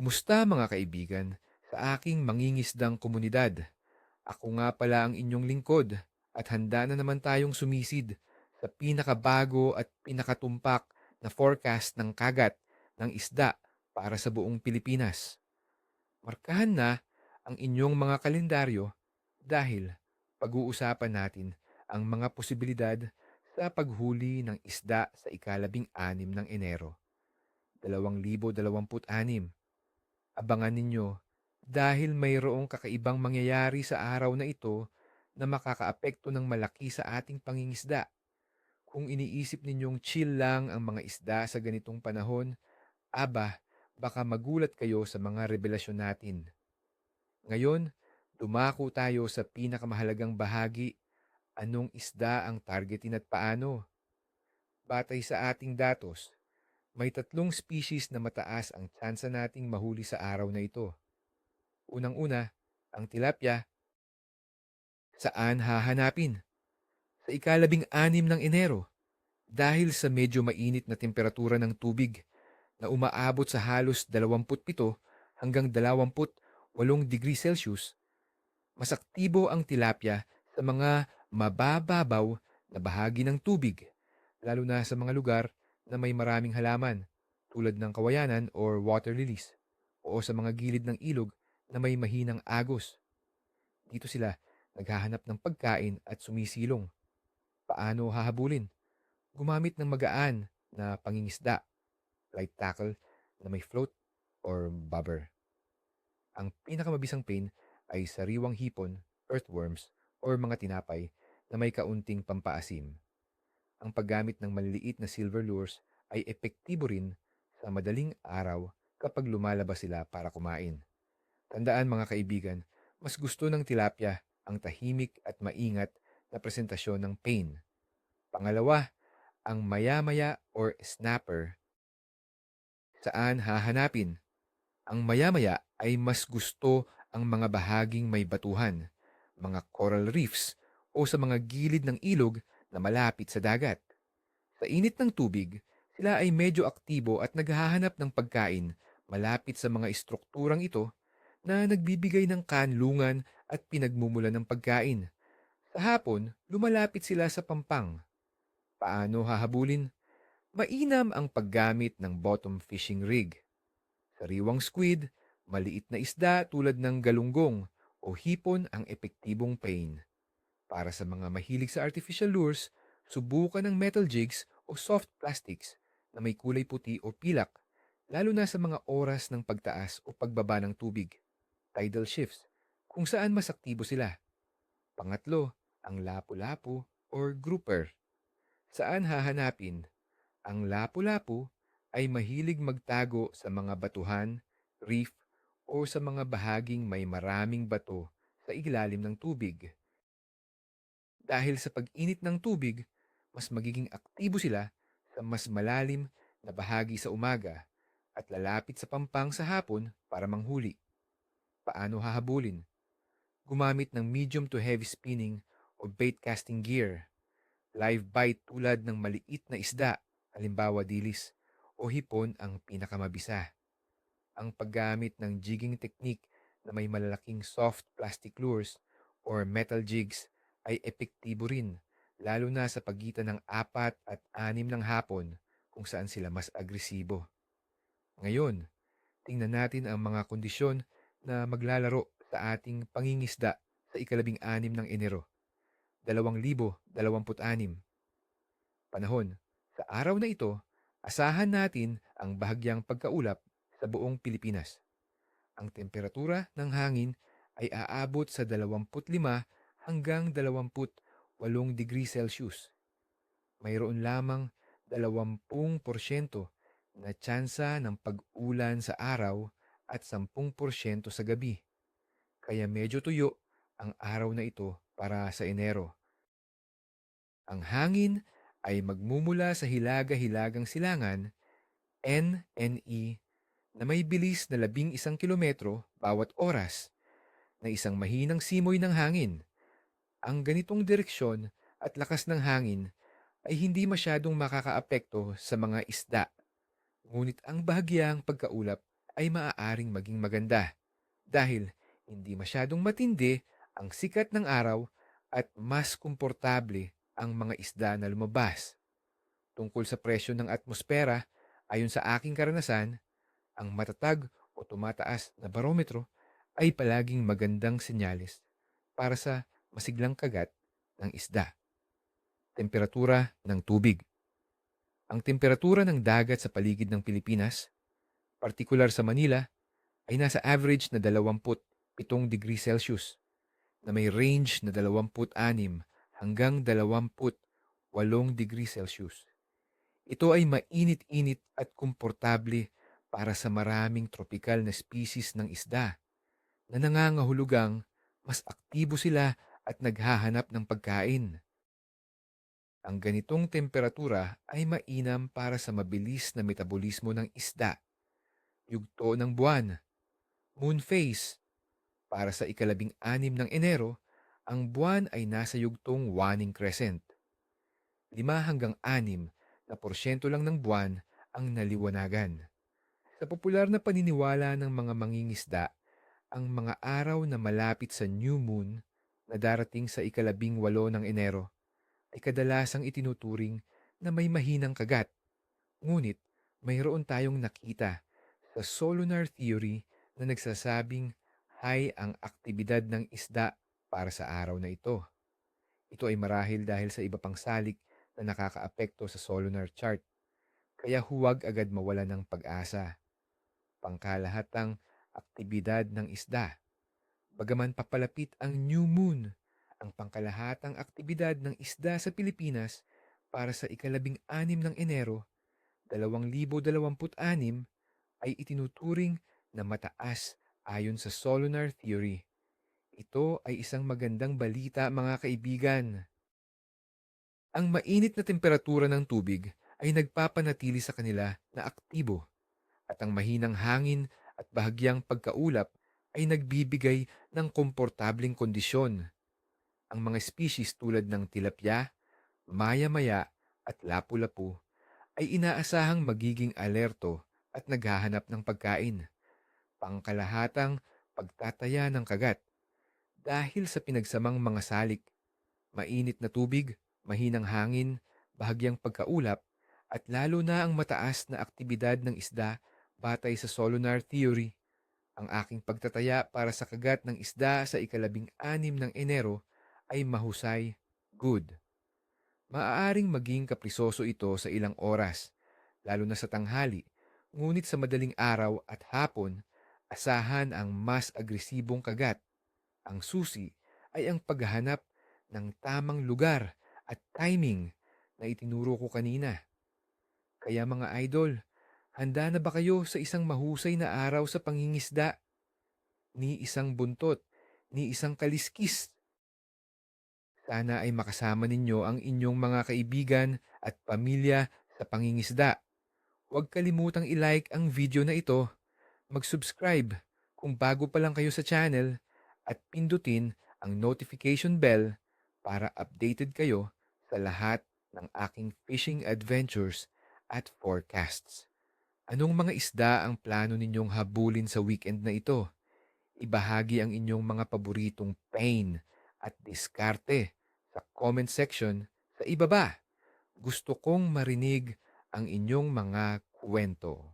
Kumusta mga kaibigan sa aking mangingisdang komunidad? Ako nga pala ang inyong lingkod at handa na naman tayong sumisid sa pinakabago at pinakatumpak na forecast ng kagat ng isda para sa buong Pilipinas. Markahan na ang inyong mga kalendaryo dahil pag-uusapan natin ang mga posibilidad sa paghuli ng isda sa ikalabing-anim ng Enero, 2026. Abangan ninyo dahil mayroong kakaibang mangyayari sa araw na ito na makakaapekto ng malaki sa ating pangingisda. Kung iniisip ninyong chill lang ang mga isda sa ganitong panahon, baka magulat kayo sa mga revelasyon natin. Ngayon, dumako tayo sa pinakamahalagang bahagi. Anong isda ang targetin at paano? Batay sa ating datos, may tatlong species na mataas ang tsansa nating mahuli sa araw na ito. Unang-una, ang tilapia. Saan hahanapin? Sa ikalabing-anim ng Enero. Dahil sa medyo mainit na temperatura ng tubig na umaabot sa halos 27 hanggang 28 degrees Celsius, mas aktibo ang tilapia sa mga mabababaw na bahagi ng tubig, lalo na sa mga lugar na may maraming halaman tulad ng kawayanan or water lilies o sa mga gilid ng ilog na may mahinang agos. Dito sila naghahanap ng pagkain at sumisilong. Paano hahabulin? Gumamit ng magaan na pangingisda, light tackle na may float or bobber. Ang pinakamabisang pain ay sariwang hipon, earthworms, or mga tinapay na may kaunting pampaasim. Ang paggamit ng maliliit na silver lures ay epektibo rin sa madaling araw kapag lumalabas sila para kumain. Tandaan mga kaibigan, mas gusto ng tilapia ang tahimik at maingat na presentasyon ng pain. Pangalawa, ang maya-maya or snapper. Saan hahanapin? Ang maya-maya ay mas gusto ang mga bahaging may batuhan, mga coral reefs o sa mga gilid ng ilog na malapit sa dagat. Sa init ng tubig, sila ay medyo aktibo at naghahanap ng pagkain malapit sa mga estrukturang ito na nagbibigay ng kanlungan at pinagmumulan ng pagkain. Sa hapon, lumalapit sila sa pampang. Paano hahabulin? Mainam ang paggamit ng bottom fishing rig. Sariwang squid, maliit na isda tulad ng galunggong o hipon ang epektibong pain. Para sa mga mahilig sa artificial lures, subukan ng metal jigs o soft plastics na may kulay puti o pilak, lalo na sa mga oras ng pagtaas o pagbaba ng tubig, tidal shifts, kung saan mas aktibo sila. Pangatlo, ang lapu-lapu or grouper. Saan hahanapin? Ang lapu-lapu ay mahilig magtago sa mga batuhan, reef, o sa mga bahaging may maraming bato sa ilalim ng tubig. Dahil sa pag-init ng tubig, mas magiging aktibo sila sa mas malalim na bahagi sa umaga at lalapit sa pampang sa hapon para manghuli. Paano hahabulin? Gumamit ng medium to heavy spinning o bait casting gear. Live bite tulad ng maliit na isda, halimbawa dilis, o hipon ang pinakamabisa. Ang paggamit ng jigging technique na may malalaking soft plastic lures or metal jigs ay epektibo rin, lalo na sa pagitan ng 4 at 6 ng hapon kung saan sila mas agresibo. Ngayon, tingnan natin ang mga kondisyon na maglalaro sa ating pangingisda sa ikalabing-anim ng Enero, 2026. Panahon. Sa araw na ito, asahan natin ang bahagyang pagkaulap sa buong Pilipinas. Ang temperatura ng hangin ay aabot sa 25 hanggang 28 degrees Celsius. Mayroon lamang 20% na tsansa ng pag-ulan sa araw at 10% sa gabi. Kaya medyo tuyo ang araw na ito para sa Enero. Ang hangin ay magmumula sa hilaga-hilagang silangan, NNE, na may bilis na 11 kilometro bawat oras, na isang mahinang simoy ng hangin. Ang ganitong direksyon at lakas ng hangin ay hindi masyadong makakaapekto sa mga isda. Ngunit ang bahagyang pagkaulap ay maaaring maging maganda dahil hindi masyadong matindi ang sikat ng araw at mas komportable ang mga isda na lumabas. Tungkol sa presyo ng atmosfera, ayon sa aking karanasan, ang matatag o tumataas na barometro ay palaging magandang senyales para sa masiglang kagat ng isda. Temperatura ng tubig. Ang temperatura ng dagat sa paligid ng Pilipinas, partikular sa Manila, ay nasa average na 27 degrees Celsius na may range na 26 hanggang 28 degrees Celsius. Ito ay mainit-init at komportable para sa maraming tropikal na species ng isda na nangangahulugang mas aktibo sila at naghahanap ng pagkain. Ang ganitong temperatura ay mainam para sa mabilis na metabolismo ng isda, yugto ng buwan, moon phase. Para sa ikalabing-anim ng Enero, ang buwan ay nasa yugtong waning crescent. 5 hanggang 6% lang ng buwan ang naliwanagan. Sa popular na paniniwala ng mga mangingisda, ang mga araw na malapit sa new moon na darating sa ikalabing-walo ng Enero ay kadalasang itinuturing na may mahinang kagat. Ngunit mayroon tayong nakita sa Solunar Theory na nagsasabing high ang aktibidad ng isda para sa araw na ito. Ito ay marahil dahil sa iba pang salik na nakakaapekto sa Solunar Chart, kaya huwag agad mawala ng pag-asa. Pangkalahatang aktibidad ng isda. Bagaman papalapit ang new moon, ang pangkalahatang aktibidad ng isda sa Pilipinas para sa ikalabing-anim ng Enero, 2026 ay itinuturing na mataas ayon sa Solunar Theory. Ito ay isang magandang balita, mga kaibigan. Ang mainit na temperatura ng tubig ay nagpapanatili sa kanila na aktibo at ang mahinang hangin at bahagyang pagkaulap ay nagbibigay ng komportableng kondisyon. Ang mga species tulad ng tilapia, maya-maya at lapu-lapu ay inaasahang magiging alerto at naghahanap ng pagkain. Pangkalahatang pagtataya ng kagat dahil sa pinagsamang mga salik, mainit na tubig, mahinang hangin, bahagyang pagkaulap, at lalo na ang mataas na aktibidad ng isda batay sa Solunar Theory. Ang aking pagtataya para sa kagat ng isda sa ikalabing-anim ng Enero ay mahusay, good. Maaaring maging kaprisoso ito sa ilang oras, lalo na sa tanghali, ngunit sa madaling araw at hapon, asahan ang mas agresibong kagat. Ang susi ay ang paghahanap ng tamang lugar at timing na itinuro ko kanina. Kaya mga idol, handa na ba kayo sa isang mahusay na araw sa pangingisda? Ni isang buntot, ni isang kaliskis. Sana ay makasama ninyo ang inyong mga kaibigan at pamilya sa pangingisda. Huwag kalimutang i-like ang video na ito, mag-subscribe kung bago pa lang kayo sa channel, at pindutin ang notification bell para updated kayo sa lahat ng aking fishing adventures at forecasts. Anong mga isda ang plano ninyong habulin sa weekend na ito? Ibahagi ang inyong mga paboritong pain at diskarte sa comment section sa ibaba. Gusto kong marinig ang inyong mga kwento.